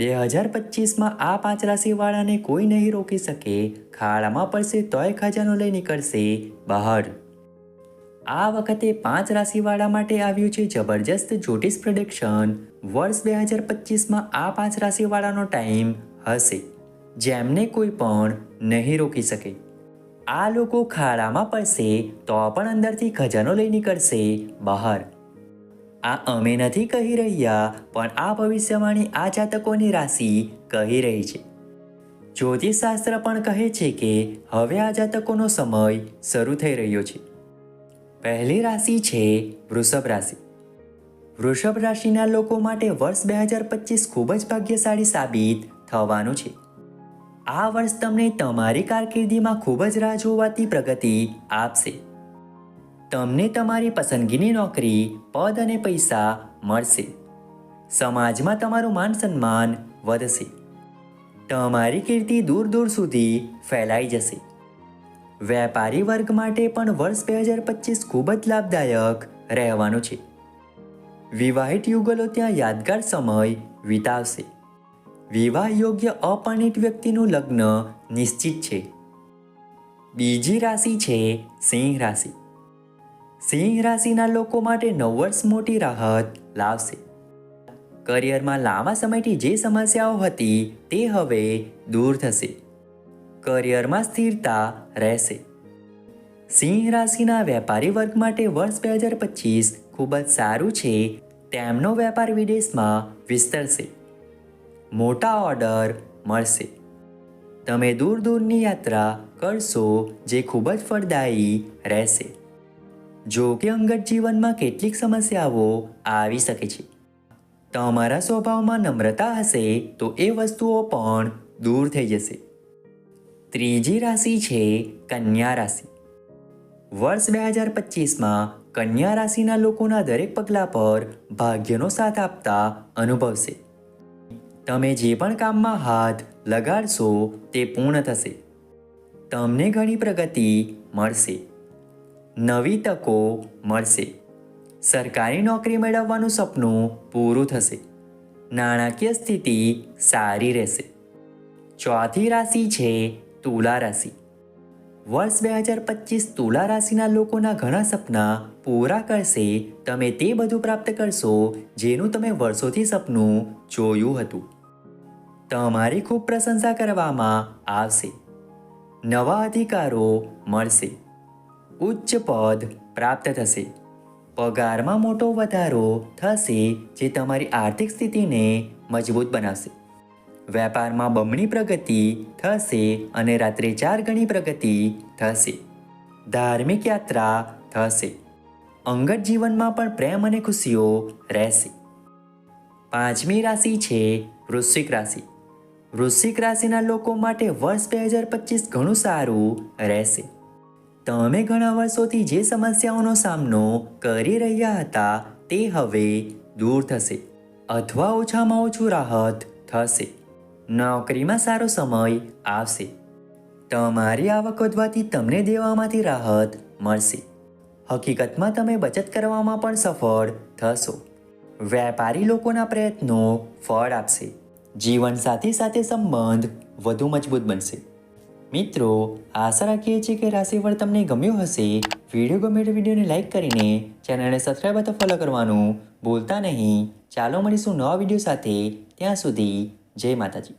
2025માં આ 5 રાશિવાળાને કોઈ નહીં રોકી શકે, ખાડામાં પડશે તોય ખજાનો લઈ નીકળશે બહાર। આ વખતે 5 રાશિવાળા માટે આવ્યું છે જબરજસ્ત જ્યોતિષ પ્રેડિક્શન। વર્ષ 2025માં આ 5 રાશિવાળાનો ટાઈમ હશે જેમને કોઈ પણ નહીં રોકી શકે। આ લોકો ખાડામાં પડશે તો પણ અંદરથી ખજાનો લઈ નીકળશે બહાર। આ અમે નથી કહી રહ્યા, પણ આ ભવિષ્યવાણી આ જાતકોની રાશિ કહી રહી છે। જ્યોતિષશાસ્ત્ર પણ કહે છે કે હવે આ જાતકોનો સમય શરૂ થઈ રહ્યો છે। પહેલી રાશિ છે વૃષભ રાશિ। વૃષભ રાશિના લોકો માટે વર્ષ 2025 ખૂબ જ ભાગ્યશાળી સાબિત થવાનું છે। આ વર્ષ તમને તમારી કારકિર્દીમાં ખૂબ જ રાહ જોવાતી પ્રગતિ આપશે। તમને તમારી પસંદગીની નોકરી, પદ અને પૈસા મળશે। સમાજમાં તમારું માન સન્માન વધશે। તમારી કીર્તિ દૂર દૂર સુધી ફેલાઈ જશે। વેપારી વર્ગ માટે પણ વર્ષ 2025 ખૂબ જ લાભદાયક રહેવાનું છે। વિવાહિત યુગલો ત્યાં યાદગાર સમય વિતાવશે। વિવાહ યોગ્ય અપરિણીત વ્યક્તિનું લગ્ન નિશ્ચિત છે। બીજી રાશિ છે સિંહ રાશિ। સિંહ રાશિના લોકો માટે નવ વર્ષ મોટી રાહત લાવશે। કરિયરમાં લાંબા સમયથી જે સમસ્યાઓ હતી તે હવે દૂર થશે। કરિયરમાં સ્થિરતા રહેશે। સિંહ રાશિના વેપારી વર્ગ માટે વર્ષ 2025 ખૂબ જ સારું છે। તેમનો વેપાર વિદેશમાં વિસ્તરશે। મોટા ઓર્ડર મળશે। તમે દૂર દૂરની યાત્રા કરશો જે ખૂબ જ ફળદાયી રહેશે। જો કે અંગત જીવનમાં કેટલીક સમસ્યાઓ આવી શકે છે। તમારા સ્વભાવમાં નમ્રતા હશે તો એ વસ્તુઓ પણ દૂર થઈ જશે। ત્રીજી રાશિ છે કન્યા રાશિ। વર્ષ 2025માં કન્યા રાશિના લોકોના દરેક પગલા પર ભાગ્યનો સાથ આપતા અનુભવશે। તમે જે પણ કામમાં હાથ લગાડશો તે પૂર્ણ થશે। તમને ઘણી પ્રગતિ મળશે। નવી તકો મળશે। સરકારી નોકરી મેળવવાનું સપનું પૂરું થશે। નાણાકીય સ્થિતિ સારી રહેશે। ચોથી રાશિ છે તુલા રાશિ। વર્ષ 2025 તુલા રાશિના લોકોના ઘણા સપના પૂરા કરશે। તમે તે બધું પ્રાપ્ત કરશો જેનું તમે વર્ષોથી સપનું જોયું હતું। તમારી ખૂબ પ્રશંસા કરવામાં આવશે। નવા અધિકારો મળશે। ઉચ્ચ પદ પ્રાપ્ત થશે। પગારમાં મોટો વધારો થશે જે તમારી આર્થિક સ્થિતિને મજબૂત બનાવશે। વેપારમાં બમણી પ્રગતિ થશે અને રાત્રે 4 ગણી પ્રગતિ થશે। ધાર્મિક યાત્રા થશે। અંગત જીવનમાં પણ પ્રેમ અને ખુશીઓ રહેશે। પાંચમી રાશિ છે વૃશ્ચિક રાશિ। વૃશ્ચિક રાશિના લોકો માટે વર્ષ 2025 ઘણું સારું રહેશે। તમે ઘણા વર્ષોથી જે સમસ્યાઓનો સામનો કરી રહ્યા હતા તે હવે દૂર થશે અથવા ઓછામાં ઓછું રાહત થશે। નોકરીમાં સારો સમય આવશે। તમારી આવક વધવાથી તમને દેવામાંથી રાહત મળશે। હકીકતમાં તમે બચત કરવામાં પણ સફળ થશો। વેપારી લોકોના પ્રયત્નો ફળ આપશે। જીવનસાથી સાથે સંબંધ વધુ મજબૂત બનશે। મિત્રો, આશા રાખીએ છીએ કે રાશિફળ તમને ગમ્યું હશે। વિડીયો ગમે તો વિડીયોને લાઇક કરીને ચેનલને સબસ્ક્રાઈબ અથવા ફોલો કરવાનું ભૂલતા નહીં। ચાલો મળીશું નવા વિડીયો સાથે। ત્યાં સુધી જય માતાજી।